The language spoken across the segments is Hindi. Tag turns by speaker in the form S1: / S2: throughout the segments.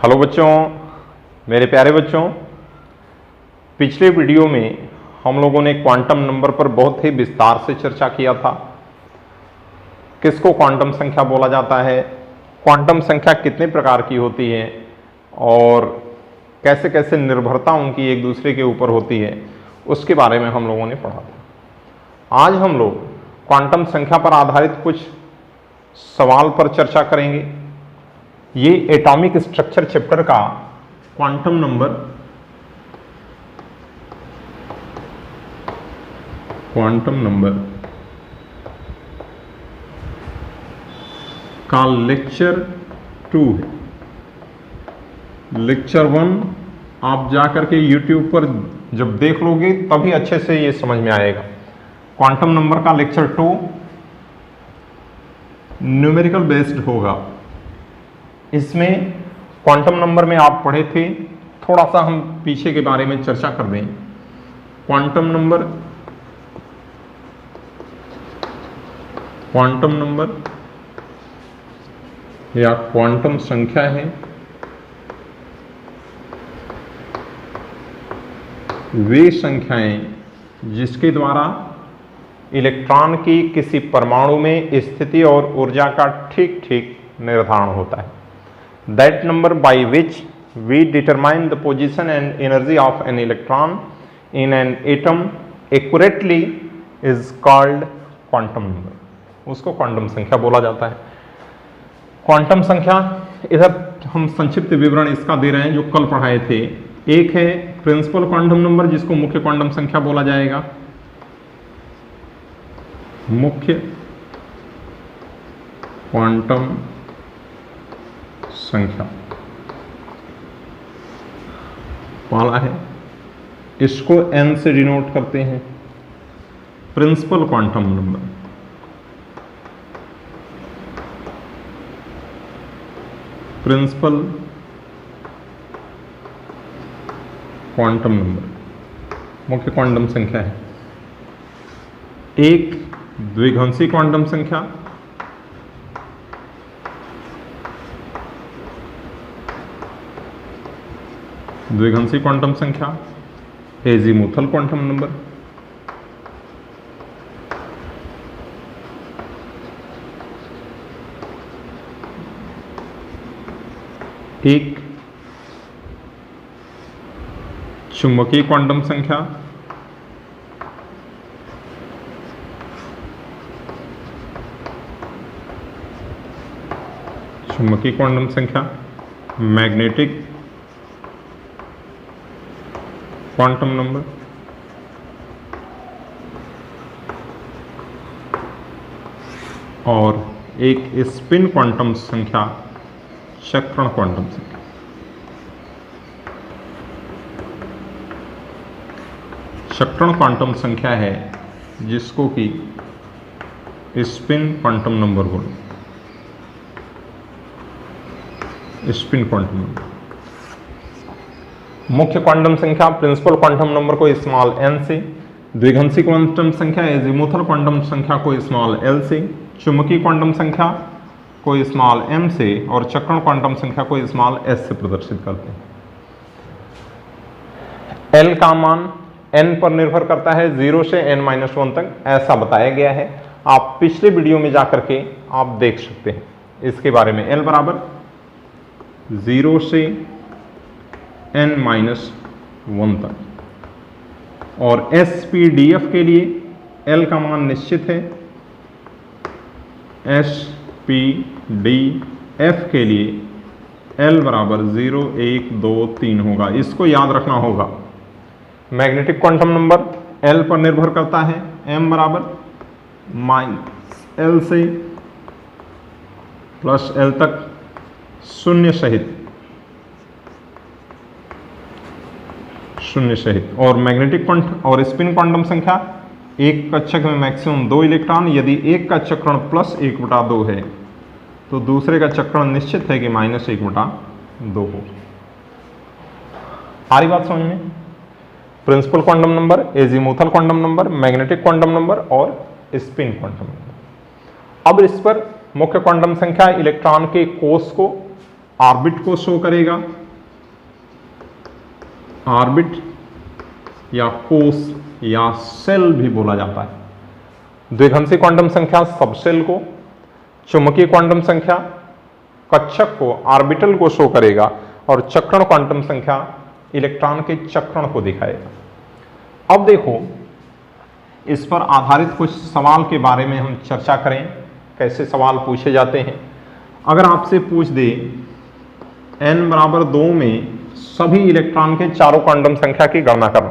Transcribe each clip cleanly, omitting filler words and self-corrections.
S1: हेलो बच्चों, मेरे प्यारे बच्चों, पिछले वीडियो में हम लोगों ने क्वांटम नंबर पर बहुत ही विस्तार से चर्चा किया था। किसको क्वांटम संख्या बोला जाता है, क्वांटम संख्या कितने प्रकार की होती है और कैसे कैसे निर्भरता उनकी एक दूसरे के ऊपर होती है, उसके बारे में हम लोगों ने पढ़ा था। आज हम लोग क्वांटम संख्या पर आधारित कुछ सवाल पर चर्चा करेंगे। ये एटॉमिक स्ट्रक्चर चैप्टर का क्वांटम नंबर का लेक्चर 2 है। लेक्चर 1 आप जाकर के YouTube पर जब देख लोगे तभी अच्छे से ये समझ में आएगा। क्वांटम नंबर का लेक्चर 2 न्यूमेरिकल बेस्ड होगा। इसमें क्वांटम नंबर में आप पढ़े थे, थोड़ा सा हम पीछे के बारे में चर्चा कर दें। क्वांटम नंबर या क्वांटम संख्या है वे संख्याएं जिसके द्वारा इलेक्ट्रॉन की किसी परमाणु में स्थिति और ऊर्जा का ठीक ठीक निर्धारण होता है। That number by which we determine the position and energy of an electron in an atom accurately is called quantum number। उसको क्वांटम संख्या बोला जाता है। क्वांटम संख्या, इधर हम संक्षिप्त विवरण इसका दे रहे हैं जो कल पढ़ाए थे। एक है प्रिंसिपल क्वांटम नंबर, जिसको मुख्य क्वांटम संख्या बोला जाएगा। मुख्य क्वांटम संख्या वाला है, इसको n से डिनोट करते हैं। Principal quantum number, principal quantum number मुख्य क्वांटम संख्या है। एक द्विघांसी क्वांटम संख्या, द्विघांसी क्वांटम संख्या, एजीमुथल क्वांटम नंबर। एक चुंबकीय क्वांटम संख्या, चुंबकीय क्वांटम संख्या, मैग्नेटिक क्वांटम नंबर, और एक स्पिन क्वांटम संख्या, चक्रण क्वांटम संख्या। चक्रण क्वांटम संख्या है जिसको कि स्पिन क्वांटम नंबर बोलो, स्पिन क्वांटम नंबर। मुख्य क्वांटम संख्या प्रिंसिपल क्वांटम नंबर को स्मॉल n से, द्विघांसी क्वांटम संख्या एजीमुथल क्वांटम संख्या को स्मॉल l से, चुंबकीय क्वांटम संख्या को स्मॉल m से और चक्रण क्वांटम संख्या को स्मॉल s से प्रदर्शित करते हैं। l का मान n पर निर्भर करता है, 0 से n-1 तक, ऐसा बताया गया है। आप पिछले वीडियो में जाकर के आप देख सकते हैं इसके बारे में। l बराबर 0 से n-1 तक। और SPDF के लिए L का मान निश्चित है। SPDF के लिए L बराबर 0, 1, 2, 3 होगा। इसको याद रखना होगा। मैग्नेटिक क्वांटम नंबर L पर निर्भर करता है। M बराबर -L से +L तक, शून्य सहित। और मैग्नेटिक क्वांटम और स्पिन क्वांटम संख्या, एक कक्षक में मैक्सिमम 2 इलेक्ट्रॉन। यदि एक का चक्रण +1/2 है तो दूसरे का चक्रण निश्चित है कि -1/2 हो। सारी बात समझ में? Principal quantum number, azimuthal quantum number, magnetic quantum number और स्पिन क्वांटम नंबर। अब इस पर मुख्य क्वांटम संख्या इलेक्ट्रॉन के कोष को ऑर्बिट को शो करेगा, ऑर्बिट या कोष या सेल भी बोला जाता है। द्विघंसी क्वांटम संख्या सबसेल को, चुंबकीय क्वांटम संख्या कक्षक को, ऑर्बिटल को शो करेगा और चक्रण क्वांटम संख्या इलेक्ट्रॉन के चक्रण को दिखाएगा। अब देखो, इस पर आधारित कुछ सवाल के बारे में हम चर्चा करें, कैसे सवाल पूछे जाते हैं। अगर आपसे पूछ दे n बराबर 2 में सभी इलेक्ट्रॉन के चारों क्वांटम संख्या की गणना करना,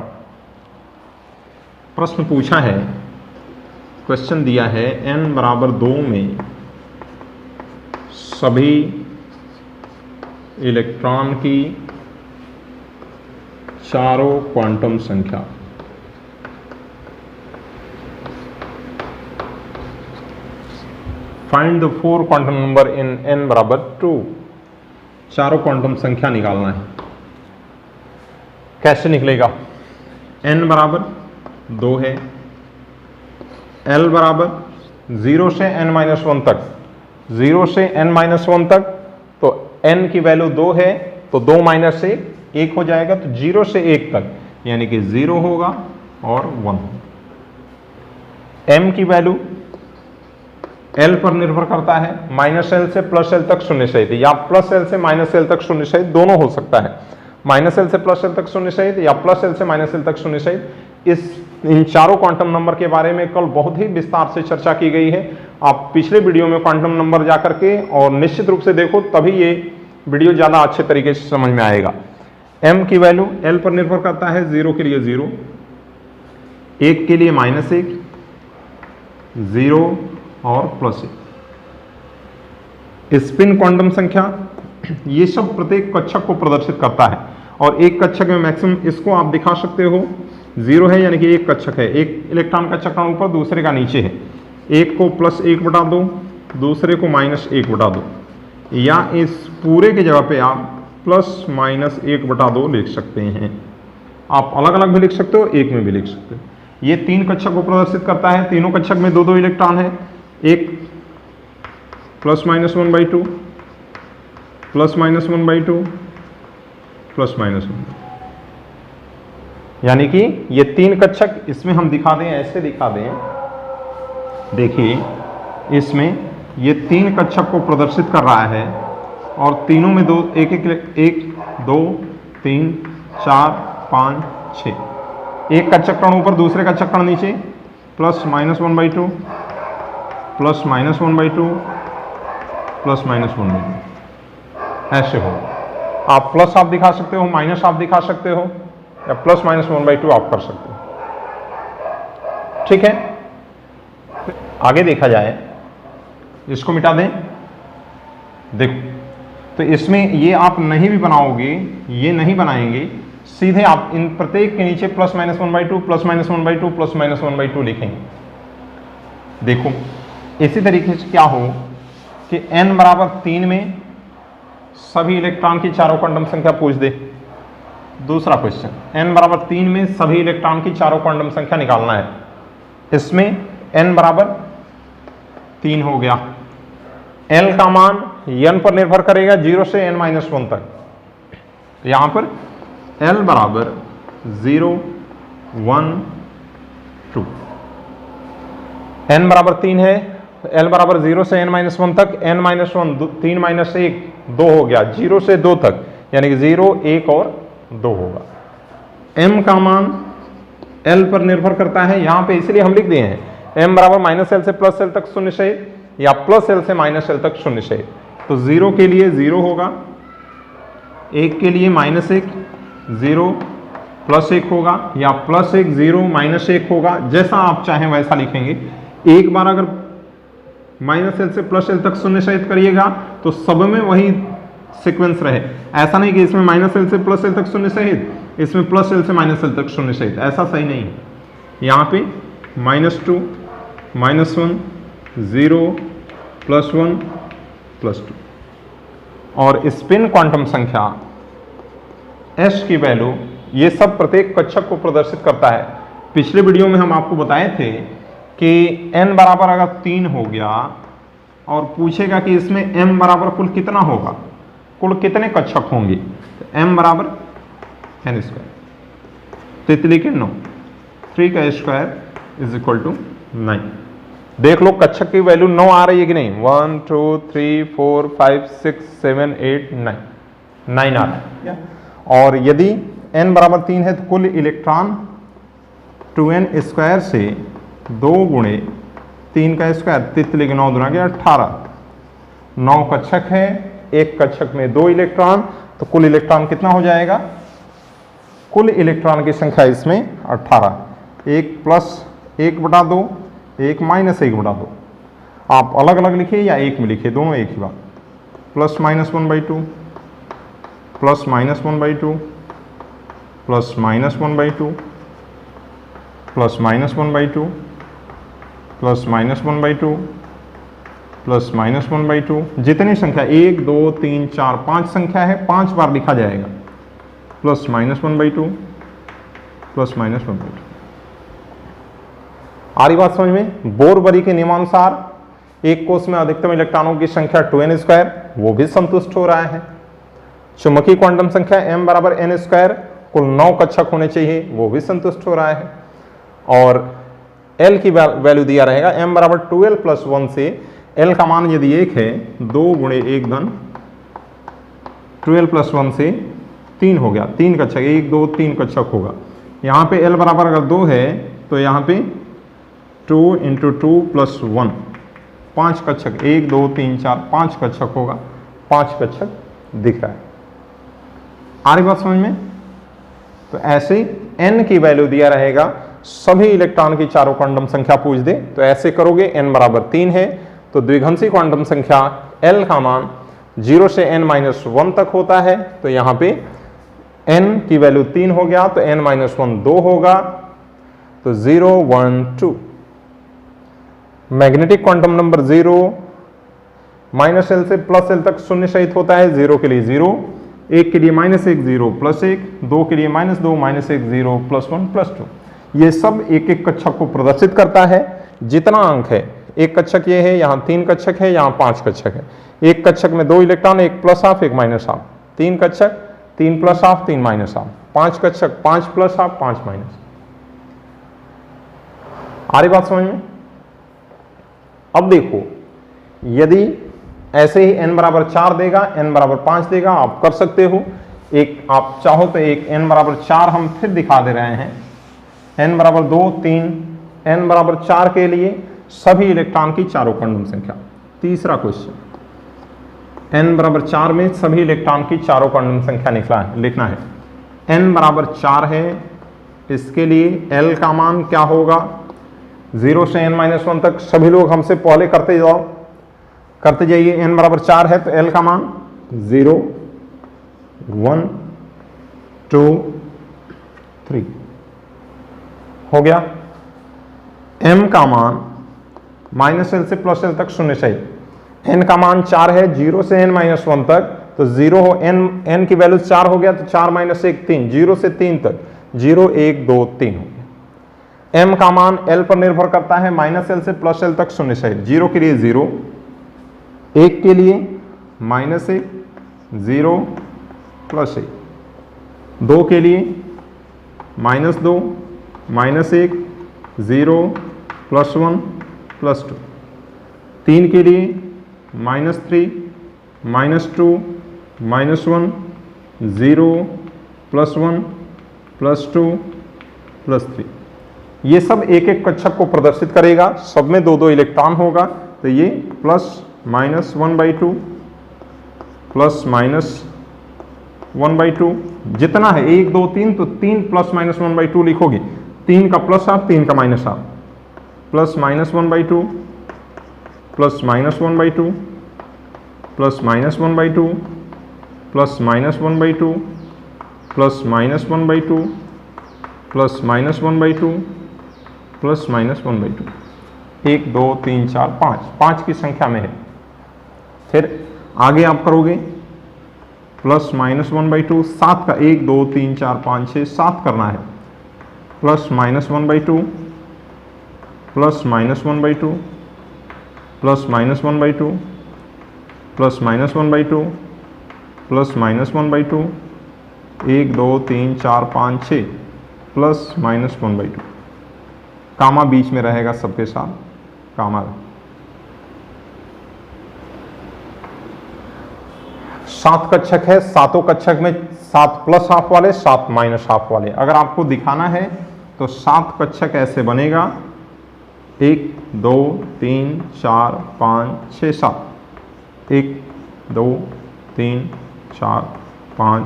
S1: प्रश्न पूछा है, क्वेश्चन दिया है n बराबर 2 में सभी इलेक्ट्रॉन की चारों क्वांटम संख्या, find the 4 quantum number in n बराबर 2, चारों क्वांटम संख्या निकालना है। कैसे निकलेगा? n बराबर 2 है, l बराबर 0 से n-1 तक, 0 से n-1 तक, तो n की वैल्यू 2 है तो 2 माइनस 1 हो जाएगा, तो 0 से 1 तक यानी कि 0 होगा और 1। m की वैल्यू l पर निर्भर करता है, -l से +l तक शून्य सहित या +l से -l तक शून्य सहित दोनों हो सकता है, -l से +l तक शून्य सहित या +l से -l तक शून्य सहित। इन चारों क्वांटम नंबर के बारे में कल बहुत ही विस्तार से चर्चा की गई है। आप पिछले वीडियो में क्वांटम नंबर जाकर के और निश्चित रूप से देखो, तभी ये वीडियो ज़्यादा अच्छे तरीके से समझ में आएगा। m की वैल्यू l पर निर्भर करता है, 0 के लिए 0, 1 के लिए -1, 0 और +1। स्पिन क्वांटम संख्या, ये सब प्रत्येक कक्षक को प्रदर्शित करता है और एक कक्षक में मैक्सिमम, इसको आप दिखा सकते हो, 0 है यानी कि एक कक्षक है, एक इलेक्ट्रॉन का चक्रण ऊपर दूसरे का नीचे है, एक को +1 बटा दो, दूसरे को -1 बटा दो, या इस पूरे के जगह पे आप +-1 बटा 2 लिख सकते हैं। आप अलग अलग भी लिख सकते हो, एक में भी लिख सकते हो। ये 3 कक्षक को प्रदर्शित करता है, तीनों कक्षक में 2-2 इलेक्ट्रॉन है, एक +-1/2, +-1/2, +-1, यानी कि ये 3 कक्षक, इसमें हम दिखा दें, ऐसे दिखा दें, देखिए इसमें ये 3 कक्षक को प्रदर्शित कर रहा है और तीनों में 1, 2, 3, 4, 5, 6, एक का चक्रण ऊपर दूसरे का चक्रण नीचे, +-1/2, +-1/2, +-1/2, ऐसे हो। आप प्लस आप दिखा सकते हो, माइनस आप दिखा सकते हो, या +-1/2 आप कर सकते हो। ठीक है, आगे देखा जाए, इसको मिटा दें। देखो, तो इसमें ये आप नहीं भी बनाओगे, ये नहीं बनाएंगे, सीधे आप इन प्रत्येक के नीचे +-1/2, +-1/2, +-1/2 लिखेंगे। देखो, इसी तरीके से क्या हो कि n बराबर 3 में सभी इलेक्ट्रॉन की चारों क्वांटम संख्या पूछ दे। दूसरा क्वेश्चन, n बराबर 3 में सभी इलेक्ट्रॉन की चारों क्वांटम संख्या निकालना है। इसमें n बराबर 3 हो गया, l का मान n पर निर्भर करेगा 0 से n-1 तक। यहां पर l बराबर 0, 1, 2, n बराबर 3 है, l बराबर 0 से n-1 तक, n-1 3 - 1 2 हो गया, 0 से 2 तक यानी कि 0, 1 और 2 होगा। m का मान l पर निर्भर करता है, यहां पे इसलिए हम लिख दिए हैं m बराबर -l से +l तक शून्य सहित या +l से -l तक शून्य सहित। तो 0 के लिए 0 होगा, 1 के लिए -1, 0, +1 होगा, या +1, 0, -1 होगा, जैसा आप चाहें वैसा लिखेंगे। एक बार अगर -l से +l तक शून्य सहित करिएगा तो सब में वही सीक्वेंस रहे, ऐसा नहीं कि इसमें -l से +l तक शून्य सहित, इसमें +l से -l तक शून्य सहित, ऐसा सही नहीं है। यहाँ पे -2, -1, 0, +1, +2। और स्पिन क्वांटम संख्या s की वैल्यू, ये सब प्रत्येक कक्षक को प्रदर्शित करता है। पिछले वीडियो में हम आपको बताए थे कि n बराबर अगर 3 हो गया और पूछेगा कि इसमें m बराबर कुल कितना होगा, कुल कितने कक्षक होंगे? तो m बराबर n स्क्वायर, तितली के 9, 3 का स्क्वायर इज इक्वल टू 9। देख लो कक्षक की वैल्यू 9 आ रही है कि नहीं? 1 2 3 4 5 6 7 8 9, 9 आ रहा है। और यदि n बराबर 3 है तो कुल इलेक्ट्रॉन 2n स्क्वायर से 2 गुणे 3 का स्क्वायर, तितली के 9 दूना के 18, 9 कक्षक है, एक कक्षक में 2 इलेक्ट्रॉन, तो कुल इलेक्ट्रॉन कितना हो जाएगा? कुल इलेक्ट्रॉन की संख्या इसमें 18, 1 प्लस 1/2, 1 माइनस 1/2। आप अलग अलग लिखिए या एक में लिखिए, दोनों एक ही बात। Plus minus 1/2, plus minus 1/2, plus minus 1/2, plus minus 1/2, plus minus 1/2, plus minus 1/2। जितनी संख्या 1 2 3 4 5 संख्या है, 5 बार लिखा जाएगा। Plus minus 1/2, plus minus 1/2। आ रही बात समझ में? बोर-बरी के नियमानुसार एक कोष में अधिकतम इलेक्ट्रॉनों की संख्या 2n स्क्वायर, वो भी संतुष्ट हो रहा है। चुंबकीय क्वांटम संख्या m बराबर n स्क्वायर, कुल 9 कक्षक होने चाहिए, वो भी संतुष्ट हो रहा है। और L की वैल्यू दिया रहेगा m बराबर 2l प्लस 1 से L का मान यदि 1 है, 2 गुणे 1 धन 2l प्लस 1 से 3 हो गया, 3 कक्षक, 1 2 3 कक्षक होगा। यहाँ पे L बराबर अगर 2 है तो यहाँ पे 2 × 2 प्लस 1, 5 कक्षक, 1 2 3 4 5 कक्षक होगा, 5 कक्षक दिख रहा है। आ रही बात समझ में? तो ऐसे n की वैल्यू दिया रहेगा, सभी इलेक्ट्रॉन की चारों क्वांटम संख्या पूछ दे तो ऐसे करोगे। n बराबर 3 है तो द्विघंसी क्वांटम संख्या L का मान 0 से n-1 तक होता है, तो यहाँ पे n की वैल्यू 3 हो गया, तो n-1 2 होगा, तो 0 1 2। मैग्नेटिक क्वांटम नंबर 0 -L से +L तक शून्य सहित होता है। 0 के लिए 0, 1 के लिए -1 0 प्लस 1, 2 के लिए -2 -1 0 प्लस 1 प्लस 2। ये सब एक एक कक्षक को प्रदर्शित करता है। जितना अंक है, एक कक्षक ये है, यहाँ 3 कक्षक है, यहाँ 5 कक्षक है। एक कक्षक में 2 इलेक्ट्रॉन, एक प्लस हाफ एक माइनस हाफ, 3 कक्षक, 3 प्लस हाफ 3 माइनस हाफ, 5 कक्षक, 5 प्लस हाफ 5 माइनस। आ रही बात समझ में? अब देखो, यदि ऐसे ही n बराबर 4 देगा, n बराबर 5 देगा, आप कर सकते हो। एक आप चाहो तो एक n बराबर 4 हम फिर दिखा दे रहे हैं। n बराबर 2 3, n बराबर 4 के लिए सभी इलेक्ट्रॉन की चारों क्वांटम संख्या। तीसरा क्वेश्चन, n बराबर 4 में सभी इलेक्ट्रॉन की चारों क्वांटम संख्या लिखना है। n बराबर 4 है, इसके लिए L का मान क्या होगा? 0 से n-1 तक सभी लोग हमसे पहले करते जाइए। n बराबर 4 है तो L का मान 0 1 2 3 हो गया। m का मान -L से +L तक शून्य सहित। n का मान 4 है, 0 से n-1 तक, तो 0 हो n की वैल्यू 4 हो गया, तो 4 - 1 3, 0 से 3 तक 0 1 2 3 हो गया। m का मान L पर निर्भर करता है, -L से +L तक शून्य सहित। 0 के लिए 0, 1 के लिए -1 0 +1, 2 के लिए -2 -1 0 +1 +2, 3 के लिए -3 -2 -1 0 +1 +2 +3। ये सब एक एक कक्षक को प्रदर्शित करेगा, सब में 2 इलेक्ट्रॉन होगा, तो ये +-1/2 +-1/2 जितना है 1 2 3, तो 3 +-1/2 लिखोगे। 3 का प्लस हाफ 3 का माइनस हाफ, +-1/2 +-1/2 +-1/2 +-1/2 +-1/2 +-1/2 +-1/2। 1 2 3 4 5, 5 की संख्या में है। फिर आगे आप करोगे +-1/2, 7 का 1 2 3 4 5 6 7 करना है, +-1/2 +-1/2 +-1/2 +-1/2 प्लस माइनस 1/2, 1 2 3 4 5 6 प्लस माइनस 1/2, कामा बीच में रहेगा सबके साथ, कामा। 7 कक्षक है, सातों कक्षक में 7 प्लस हाफ वाले, 7 माइनस हाफ वाले। अगर आपको दिखाना है तो 7 कक्षक ऐसे बनेगा, 1 2 3 4 5 6 7, 1 2 3 4 5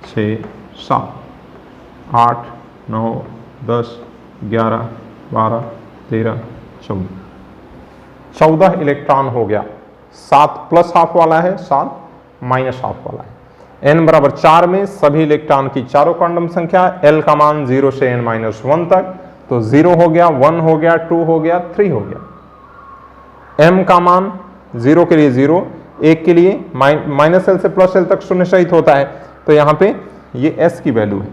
S1: 6 7, 8 9 10 11 12 13 14, 14 इलेक्ट्रॉन हो गया। 7 प्लस हाफ वाला है, 7 माइनस हाफ वाला है। n बराबर 4 में सभी इलेक्ट्रॉन की चारों क्वांटम संख्या, l का मान 0 से n-1 तक, तो 0 हो गया, 1 हो गया, 2 हो गया, 3 हो गया। m का मान 0 के लिए 0, 1 के लिए माइनस l से प्लस l तक शून्य सहित होता है, तो यहां पे ये s की वैल्यू है।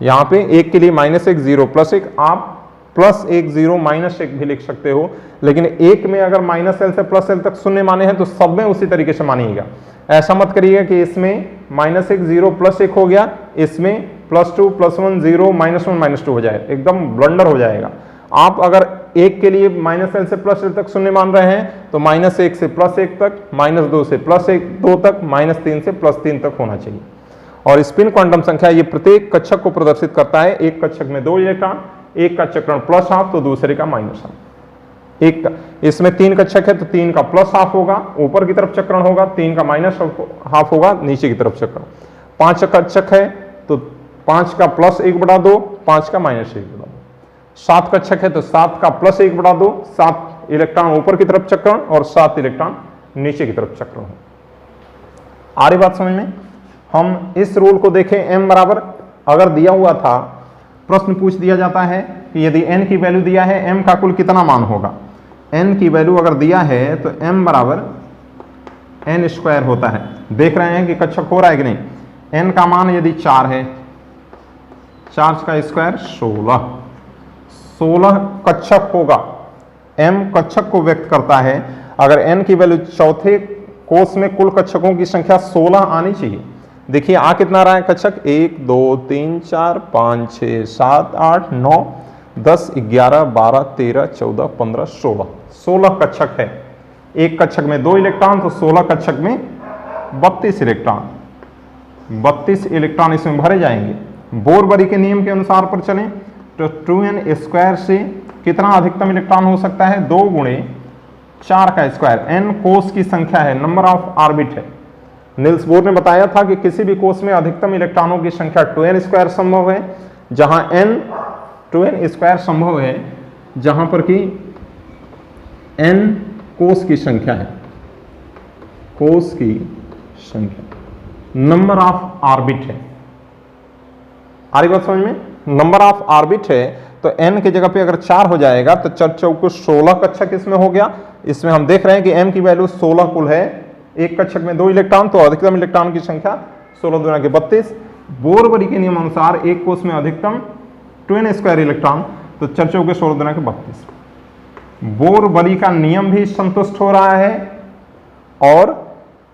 S1: यहां पे 1 के लिए -1 0 प्लस 1, आप +1 0 -1 भी लिख सकते हो, लेकिन 1 में अगर माइनस l से प्लस l तक शून्य माने हैं तो सब में उसी तरीके से मानिएगा। ऐसा मत करिएगा कि इसमें -1 0 प्लस 1 हो गया, इसमें +2 +1 0 -1 -2 हो जाए, एकदम ब्लंडर हो जाएगा। आप अगर 1 के लिए -l से प्लस l तक शून्य मान रहे हैं तो -1 से +1 तक, -2 से +2 तक, -3 से +3 तक होना चाहिए। और स्पिन क्वांटम संख्या ये प्रत्येक कक्षक को प्रदर्शित करता है। एक कक्षक में 2 इलेक्ट्रॉन, एक का चक्रण प्लस हाफ तो दूसरे का माइनस हाफ। एक का, इसमें 3 कक्षक है तो 3 का प्लस हाफ होगा, ऊपर की तरफ चक्रण होगा, 3 का माइनस हाफ होगा, नीचे की तरफ चक्रण। 5 कक्षक है तो 5 का +1/2, 5 का -1/2। 7 कक्षक है तो 7 का +1/2, 7 इलेक्ट्रॉन ऊपर की तरफ चक्रण और 7 इलेक्ट्रॉन नीचे की तरफ चक्रण हो। आ रही बात समझ में? हम इस रूल को देखें, m बराबर अगर दिया हुआ था, प्रश्न पूछ दिया जाता है कि यदि n की वैल्यू दिया है m का कुल कितना मान होगा। n की वैल्यू अगर दिया है तो m बराबर n² होता है। देख रहे हैं कि कक्षक हो रहा है कि नहीं। n का मान यदि 4 है, 4 का स्क्वायर 16 कक्षक होगा। m कक्षक को व्यक्त करता है। अगर n की वैल्यू चौथे कोष में कुल कक्षकों की संख्या 16 आनी चाहिए। देखिए आ कितना रहा है कक्षक, 1 2 3 4 5 6 7 8 9 10 11 12 13 14 15 16 कक्षक है। एक कक्षक में 2 इलेक्ट्रॉन तो 16 कक्षक में 32 इलेक्ट्रॉन, 32 इलेक्ट्रॉन इसमें भरे जाएंगे। बोरबरी के नियम के अनुसार पर चलें तो 2n² से कितना अधिकतम इलेक्ट्रॉन हो सकता है, 2 गुणे 4 का स्क्वायर। n कोष की संख्या है, नंबर ऑफ ऑर्बिट है। नील्स बोर ने बताया था कि किसी भी कोष में अधिकतम इलेक्ट्रॉनों की संख्या 2n² संभव है, जहां n 2n² संभव है, जहां पर कि n कोष की संख्या है, कोष की संख्या नंबर ऑफ ऑर्बिट है। आ रही बात समझ में? नंबर ऑफ ऑर्बिट है तो n की जगह पे अगर 4 हो जाएगा तो 4 चौको 16 कक्षक इसमें हो गया। इसमें हम देख रहे हैं कि m की वैल्यू 16 कुल है। एक कक्षक में 2 इलेक्ट्रॉन तो अधिकतम इलेक्ट्रॉन की संख्या 16 दूना के 32। बोरबरी के नियम अनुसार एक कोष में अधिकतम 2n² इलेक्ट्रॉन तो 4 चौके 16 दूना के 32। बोरबरी का नियम भी संतुष्ट हो रहा है और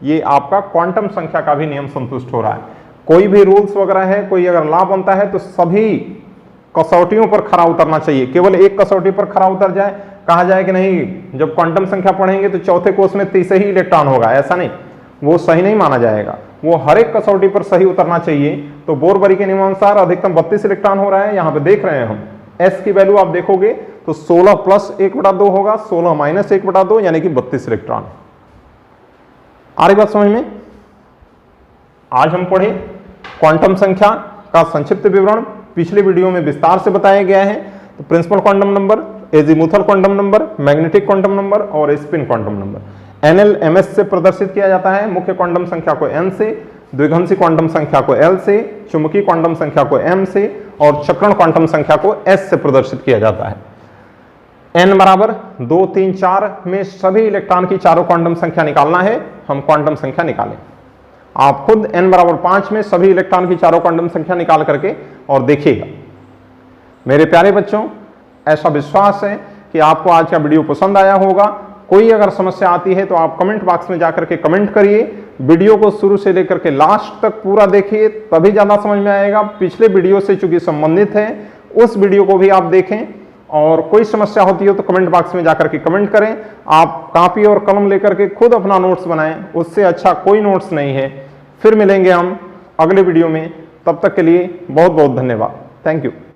S1: ये आपका क्वांटम संख्या का भी नियम संतुष्ट हो रहा है। कोई भी रूल्स वगैरह है, कोई अगर लॉ बनता है तो सभी कसौटियों पर खरा उतरना चाहिए। केवल एक कसौटी पर खरा उतर जाए, कहा जाए कि नहीं जब क्वांटम संख्या पढ़ेंगे तो चौथे कोष में 30 ही इलेक्ट्रॉन होगा, ऐसा नहीं, वो सही नहीं माना जाएगा। वो हर एक कसौटी पर सही उतरना चाहिए। तो बोरबरी के नियमानुसार अधिकतम 32 इलेक्ट्रॉन हो रहा है। यहाँ पे देख रहे हैं हम s की वैल्यू आप देखोगे तो 16 + 1/2 होगा, 16 - 1/2 यानी कि 32 इलेक्ट्रॉन। आ रही बात समझ में? आज हम पढ़े क्वांटम संख्या का संक्षिप्त विवरण, पिछले वीडियो में विस्तार से बताया गया है। तो principal quantum number, azimuthal quantum number, magnetic quantum number और स्पिन क्वांटम नंबर NL-MS से प्रदर्शित किया जाता है। मुख्य क्वांटम संख्या को n से, द्विघंसी क्वांटम संख्या को L से, चुंबकीय क्वांटम संख्या को m से और चक्रण क्वांटम संख्या को s से प्रदर्शित किया जाता है। n बराबर 2 3 4 में सभी इलेक्ट्रॉन की चारों क्वांटम संख्या निकालना है। हम क्वांटम संख्या निकालें। आप खुद n बराबर 5 में सभी इलेक्ट्रॉन की चारों क्वांटम संख्या निकाल करके और देखिएगा। मेरे प्यारे बच्चों, ऐसा विश्वास है कि आपको आज का वीडियो पसंद आया होगा। कोई अगर समस्या आती है तो आप कमेंट बॉक्स में जाकर के कमेंट करिए। वीडियो को शुरू से लेकर के लास्ट तक पूरा देखिए, तभी ज़्यादा समझ में आएगा। पिछले वीडियो से चूंकि संबंधित है, उस वीडियो को भी आप देखें, और कोई समस्या होती हो तो कमेंट बॉक्स में जाकर के कमेंट करें। आप कॉपी और कलम लेकर के खुद अपना नोट्स बनाएं, उससे अच्छा कोई नोट्स नहीं है। फिर मिलेंगे हम अगले वीडियो में, तब तक के लिए बहुत बहुत धन्यवाद। Thank you.